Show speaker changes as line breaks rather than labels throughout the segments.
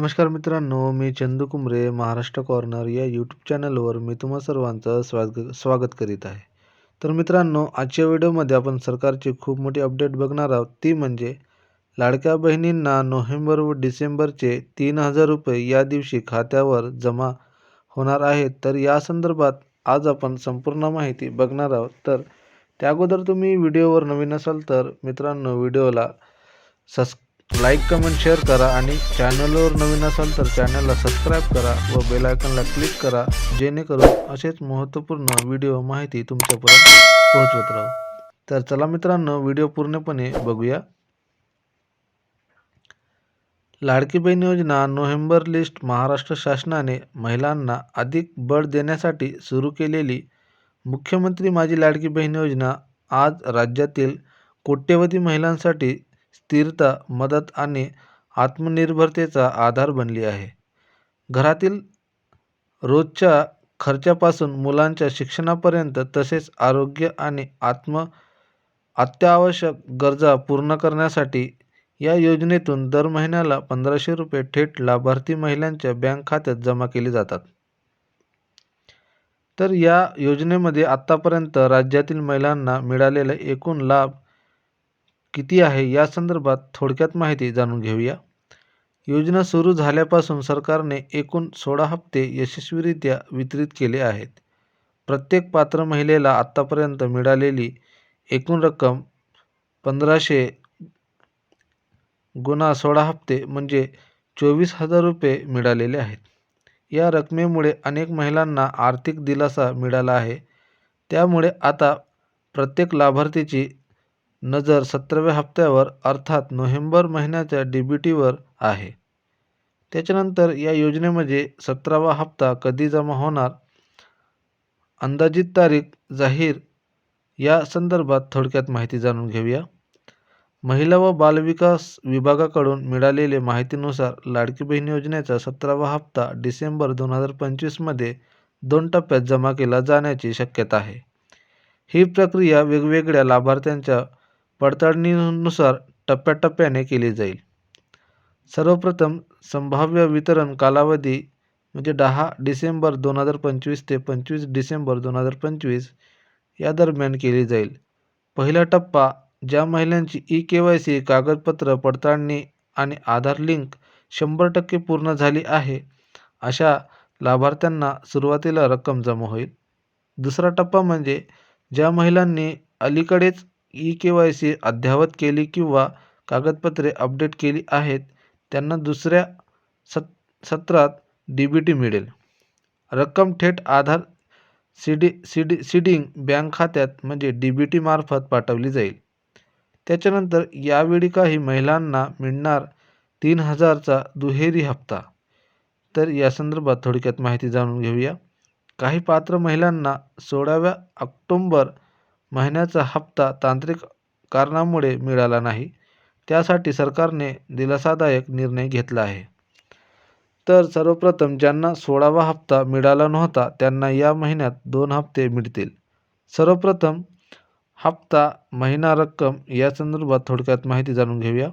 नमस्कार मित्रांनो, मी चंदू कुंबरे महाराष्ट्र कॉर्नर या यूट्यूब चॅनलवर मी तुम्हा सर्वांचं स्वागत करीत आहे. तर मित्रांनो, आजच्या व्हिडिओमध्ये आपण सरकारची खूप मोठी अपडेट बघणार आहोत. ती म्हणजे लाडक्या बहिणींना नोव्हेंबर व डिसेंबरचे 3,000 रुपये या दिवशी खात्यावर जमा होणार आहेत. तर या संदर्भात आज आपण संपूर्ण माहिती बघणार आहोत. तर त्या अगोदर तुम्ही व्हिडिओवर नवीन असाल तर मित्रांनो, व्हिडिओला लाईक, कमेंट, शेअर करा आणि चॅनलवर नवीन असाल तर चॅनलला सबस्क्राईब करा व बेल आयकॉनला क्लिक करा, जेणेकरून असेच महत्त्वपूर्ण व्हिडिओ माहिती तुमच्यापर्यंत पोहोचवत राहू. तर चला मित्रांनो, व्हिडिओ पूर्णपणे बघूया. लाडकी बहीण योजना नोव्हेंबर लिस्ट महाराष्ट्र शासनाने महिलांना अधिक बळ देण्यासाठी सुरू केलेली मुख्यमंत्री माझी लाडकी बहीण योजना आज राज्यातील कोट्यवधी महिलांसाठी स्थिरता, मदत आणि आत्मनिर्भरतेचा आधार बनली आहे. घरातील रोजच्या खर्चापासून मुलांच्या शिक्षणापर्यंत तसेच आरोग्य आणि अत्यावश्यक गरजा पूर्ण करण्यासाठी या योजनेतून दर महिन्याला 1,500 रुपये थेट लाभार्थी महिलांच्या बँक खात्यात जमा केले जातात. तर या योजनेमध्ये आत्तापर्यंत राज्यातील महिलांना मिळालेला एकूण लाभ किती आहे या संदर्भात थोडक्यात माहिती जाणून घेऊया. योजना सुरू झाल्यापासून सरकारने एकूण 16 हप्ते यशस्वीरित्या वितरित केले आहेत. प्रत्येक पात्र महिलेला आत्तापर्यंत मिळालेली एकूण रक्कम 1,500 गुणा 16 हप्ते म्हणजे 24,000 रुपये मिळालेले आहेत. या रकमेमुळे अनेक महिलांना आर्थिक दिलासा मिळाला आहे. त्यामुळे आता प्रत्येक लाभार्थीची नजर 17व्या हप्त्यावर अर्थात नोव्हेंबर महिन्याच्या DBTवर आहे. त्याच्यानंतर या योजनेमध्ये 17वा हप्ता कधी जमा होणार, अंदाजित तारीख जाहीर या संदर्भात थोडक्यात माहिती जाणून घेऊया. महिला व बालविकास विभागाकडून मिळालेल्या माहितीनुसार लाडकी बहीण योजनेचा 17वा हप्ता डिसेंबर 2025 मध्ये 2 टप्प्यात जमा केला जाण्याची शक्यता आहे. ही प्रक्रिया वेगवेगळ्या लाभार्थ्यांच्या पडताळणीनुसार टप्प्याटप्प्याने केली जाईल. सर्वप्रथम संभाव्य वितरण कालावधी म्हणजे 10 डिसेंबर 2025 ते 25 डिसेंबर 2025 या दरम्यान केली जाईल. पहिला टप्पा ज्या महिलांची eKYC कागदपत्र पडताळणी आणि आधार लिंक 100% पूर्ण झाली आहे, अशा लाभार्थ्यांना सुरुवातीला रक्कम जमा होईल. दुसरा टप्पा म्हणजे ज्या महिलांनी अलीकडेच eKYC अद्ययावत केली किंवा कागदपत्रे अपडेट केली आहेत, त्यांना दुसऱ्या सत्रात DBT मिळेल. रक्कम थेट आधार सीडिंग बँक खात्यात म्हणजे DBT मार्फत पाठवली जाईल. त्याच्यानंतर यावेळी काही महिलांना मिळणार 3,000चा दुहेरी हप्ता. तर या संदर्भात थोडक्यात माहिती जाणून घेऊया. काही पात्र महिलांना 16व्या ऑक्टोबर महिन्याचा हप्ता तांत्रिक कारणामुळे मिळाला नाही. त्यासाठी सरकारने दिलासादायक निर्णय घेतला आहे. तर सर्वप्रथम ज्यांना 16वा हप्ता मिळाला नव्हता त्यांना या महिन्यात 2 हप्ते मिळतील. सर्वप्रथम हप्ता, महिना, रक्कम या संदर्भात थोडक्यात माहिती जाणून घेऊया.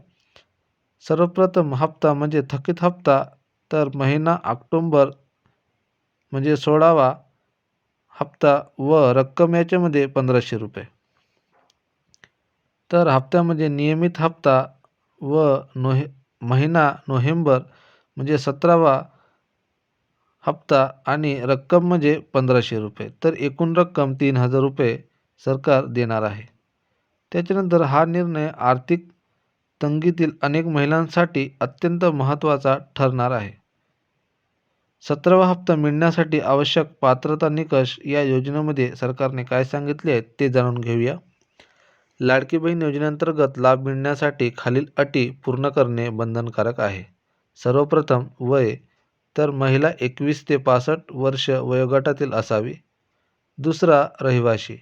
सर्वप्रथम हप्ता म्हणजे थकीत हप्ता. तर महिना ऑक्टोबर म्हणजे 16वा हप्ता व रक्कम याच्यामध्ये 1,500 रुपये. तर हप्त्यामध्ये नियमित हप्ता व महिना नोव्हेंबर म्हणजे 17वा हप्ता आणि रक्कम म्हणजे 1,500 रुपये. तर एकूण रक्कम 3,000 रुपये सरकार देणार आहे. त्याच्यानंतर हा निर्णय आर्थिक तंगीतील अनेक महिलांसाठी अत्यंत महत्त्वाचा ठरणार आहे. 17वा हप्ता मिळण्यासाठी आवश्यक पात्रता निकष या योजनेमध्ये सरकारने काय सांगितले आहेत ते जाणून घेऊया. लाडकी बहीण योजनेअंतर्गत लाभ मिळण्यासाठी खालील अटी पूर्ण करणे बंधनकारक आहे. सर्वप्रथम वय. तर महिला 21 ते 65 वर्ष वयोगटातील असावी. दुसरा रहिवासी.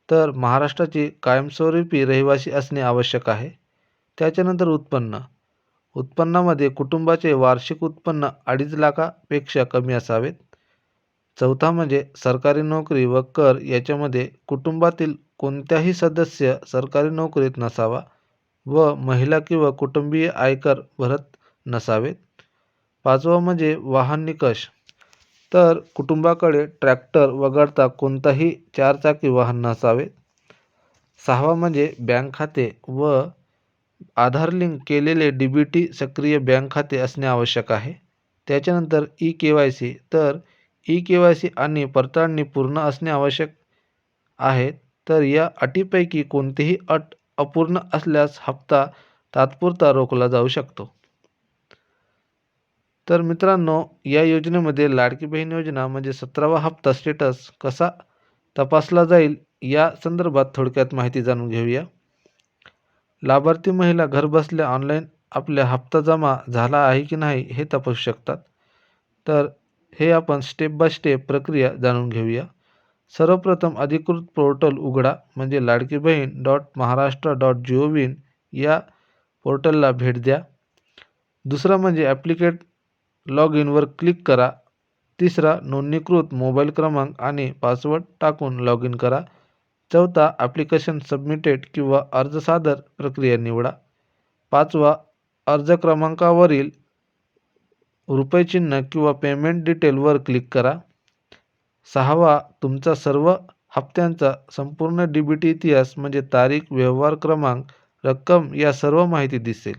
तर महाराष्ट्राची कायमस्वरूपी रहिवासी असणे आवश्यक आहे. त्याच्यानंतर उत्पन्न. उत्पन्नामध्ये कुटुंबाचे वार्षिक उत्पन्न 2.5 लाखापेक्षा कमी असावेत. चौथा म्हणजे सरकारी नोकरी व कर याच्यामध्ये कुटुंबातील कोणत्याही सदस्य सरकारी नोकरीत नसावा व महिला किंवा कुटुंबीय आयकर भरत नसावेत. 5वा म्हणजे वाहन निकष, तर कुटुंबाकडे ट्रॅक्टर वगळता कोणताही 4 चाकी वाहन नसावे. 6वा म्हणजे बँक खाते व आधार लिंक केलेले DBT सक्रिय बँक खाते असणे आवश्यक आहे. त्याच्यानंतर eKYC, तर eKYC आणि पडताळणी पूर्ण असणे आवश्यक आहे. तर या अटीपैकी कोणतीही अट अपूर्ण असल्यास हप्ता तात्पुरता रोखला जाऊ शकतो. तर मित्रांनो, या योजनेमध्ये लाडकी बहीण योजना म्हणजे 17वा हप्ता स्टेटस कसा तपासला जाईल या संदर्भात थोडक्यात माहिती जाणून घेऊया. लाभार्थी महिला घरबसल्या ऑनलाईन आपला हप्ता जमा झाला आहे की नाही हे तपासू शकतात. तर हे आपण स्टेप बाय स्टेप प्रक्रिया जाणून घेऊया. सर्वप्रथम अधिकृत पोर्टल उघडा, म्हणजे ladkibhin.maharashtra.gov.in या पोर्टलला भेट द्या. दुसरा म्हणजे ॲप्लिकेट लॉग इनवर क्लिक करा. तिसरा, नोंदणीकृत मोबाईल क्रमांक आणि पासवर्ड टाकून लॉग इन करा. चौथा, ॲप्लिकेशन सबमिटेड किंवा अर्ज सादर प्रक्रिया निवडा. 5वा, अर्ज क्रमांकावरील रुपये चिन्ह किंवा पेमेंट डिटेलवर क्लिक करा. 6वा, तुमचा सर्व हप्त्यांचा संपूर्ण DBT इतिहास म्हणजे तारीख, व्यवहार क्रमांक, रक्कम या सर्व माहिती दिसेल.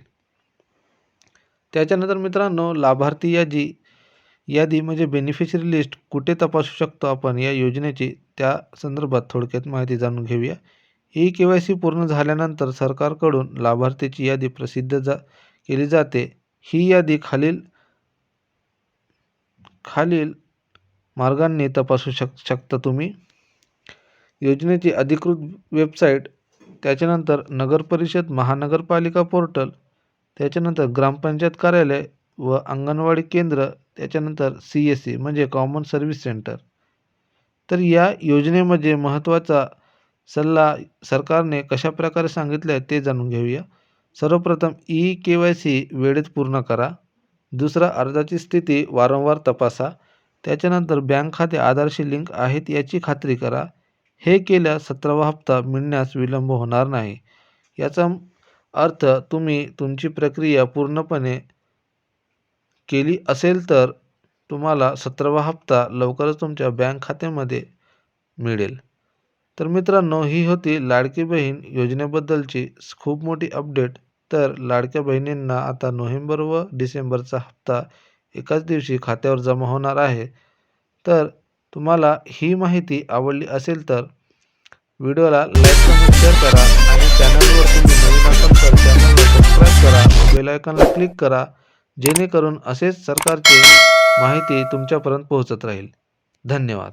त्याच्यानंतर मित्रांनो, लाभार्थी यादी म्हणजे बेनिफिशरी लिस्ट कुठे तपासू शकतो आपण या योजनेची, त्या संदर्भात थोडक्यात माहिती जाणून घेऊया. eKYC पूर्ण झाल्यानंतर सरकारकडून लाभार्थीची यादी प्रसिद्ध केली जाते. ही यादी खालील मार्गांनी तपासू शकता तुम्ही. योजनेची अधिकृत वेबसाईट, त्याच्यानंतर नगरपरिषद महानगरपालिका पोर्टल, त्याच्यानंतर ग्रामपंचायत कार्यालय व अंगणवाडी केंद्र, त्याच्यानंतर CSC म्हणजे कॉमन सर्व्हिस सेंटर. तर या योजनेमध्ये महत्त्वाचा सल्ला सरकारने कशाप्रकारे सांगितले आहे ते जाणून घेऊया. सर्वप्रथम eKYC वेळेत पूर्ण करा. दुसरा, अर्जाची स्थिती वारंवार तपासा. त्याच्यानंतर बँक खाते आधारशी लिंक आहेत याची खात्री करा. हे केल्यास 17वा हप्ता मिळण्यास विलंब होणार नाही. याचा अर्थ तुम्ही तुमची प्रक्रिया पूर्णपणे केली असेल तर तुम्हाला 17वा हप्ता लवकरच तुमच्या बँक खात्यामध्ये मिळेल. तर मित्रांनो, ही होती लाडकी बहीण योजनेबद्दलची खूप मोठी अपडेट. तर लाडक्या बहिणींना आता नोव्हेंबर व डिसेंबरचा हप्ता एकाच दिवशी खात्यावर जमा होणार आहे. तर तुम्हाला ही माहिती आवडली असेल तर व्हिडिओला लाईक, कमेंट, शेअर करा आणि चॅनलवर तुम्ही नवीन असाल तर चॅनलला सबस्क्राईब करा व बेल आयकॉनला क्लिक करा, जेणेकरून असेच सरकारची माहिती तुमच्यापर्यंत पोहोचत राहील. धन्यवाद.